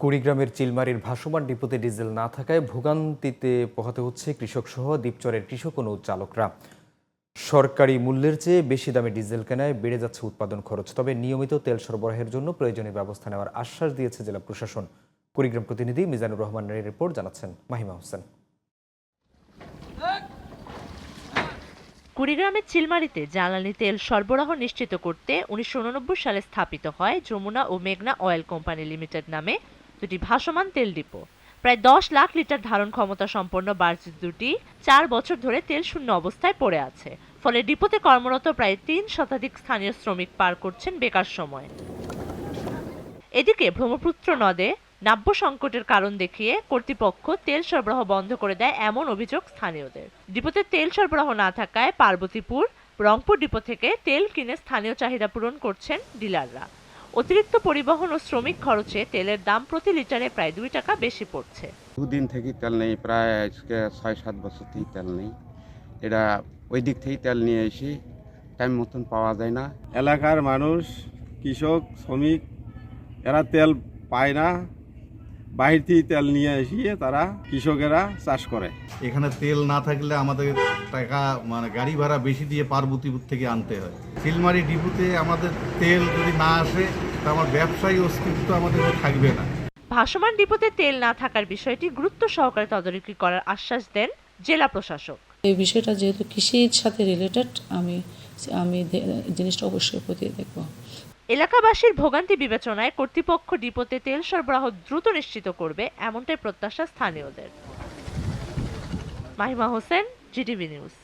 কুড়িগ্রামের চিলমারির ভাসমান ডিপোতে ডিজেল না থাকায় ভোগান্তিতে পোহাতে হচ্ছে কৃষকসহ দ্বীপচরের কৃষক ও নৌ চালকরা। সরকারি মূল্যের চেয়ে বেশি দামে ডিজেল কেনায় বেড়ে যাচ্ছে উৎপাদন খরচ। তবে নিয়মিত তেল সরবরাহের জন্য প্রয়োজনীয় ব্যবস্থা নেওয়ার আশ্বাস দিয়েছে জেলা প্রশাসন। কুড়িগ্রাম প্রতিনিধি মিজানুর রহমানের রিপোর্ট, জানাচ্ছেন মাহিমা হোসেন। কুড়িগ্রামের চিলমারিতে জ্বালানি তেল সরবরাহ নিশ্চিত করতে 1989 সালে স্থাপিত হয় যমুনা ও মেঘনা অয়েল কোম্পানি লিমিটেড নামে দুটি ভাসমান তেল ডিপো। প্রায় 10 লাখ লিটার ধারণ ক্ষমতা সম্পন্ন বার্জ দুটি 4 বছর ধরে তেল শূন্য অবস্থায় পড়ে আছে। ফলে ডিপোতে কর্মরত প্রায় 3 শতাধিক স্থানীয় শ্রমিক পার করছেন বেকার সময়। এদিকে ব্রহ্মপুত্র নদে নাব্য সংকটের কারণ দেখিয়ে কর্তৃপক্ষ তেল সরবরাহ বন্ধ করে দেয় এমন অভিযোগ স্থানীয়দের। ডিপোতে তেল সরবরাহ না থাকায় পার্বতীপুর, রংপুর ডিপো থেকে তেল কিনে স্থানীয় চাহিদা পূরণ করছেন ডিলাররা। অতিরিক্ত পরিবহন ও শ্রমিক খরচে তেলের দাম প্রতি লিটারে প্রায় 2 টাকা বেশি পড়ছে। দুদিন থেকে তেল নেই, প্রায় আজকে 6-7 বছর থেকে তেল নেই। এটা ওই দিক থেকেই তেল নিয়ে এসে টাইম মতন পাওয়া যায় না। এলাকার মানুষ, কৃষক, শ্রমিক এরা তেল পায় না, বাহির থেকে তেল নিয়ে এসে তারা কৃষকেরা চাষ করে। এখানে তেল না থাকলে আমাদের টাকা গাড়ি ভাড়া বেশি দিয়ে পার্বতীপুর থেকে আনতে হয়। চিলমারি ডিপুতে আমাদের তেল যদি না আসে তা আমার ব্যবসায়ী অস্তিত্ব আমাদের থাকবে না। ভাসমান ডিপোতে তেল না থাকার বিষয়টি গুরুত্ব সহকারে তদারকি করার আশ্বাস দেন জেলা প্রশাসক। এই বিষয়টা যেহেতু কৃষির সাথে রিলেটেড, আমি জিনিসটা অবশ্যই খতিয়ে দেখব। এলাকাবাসীর ভোগান্তি বিবেচনায় কর্তৃপক্ষ ডিপোতে তেল সরবরাহ দ্রুত নিশ্চিত করবে, এমনটাই প্রত্যাশা স্থানীয়দের। Mahima Hossain, GTV news.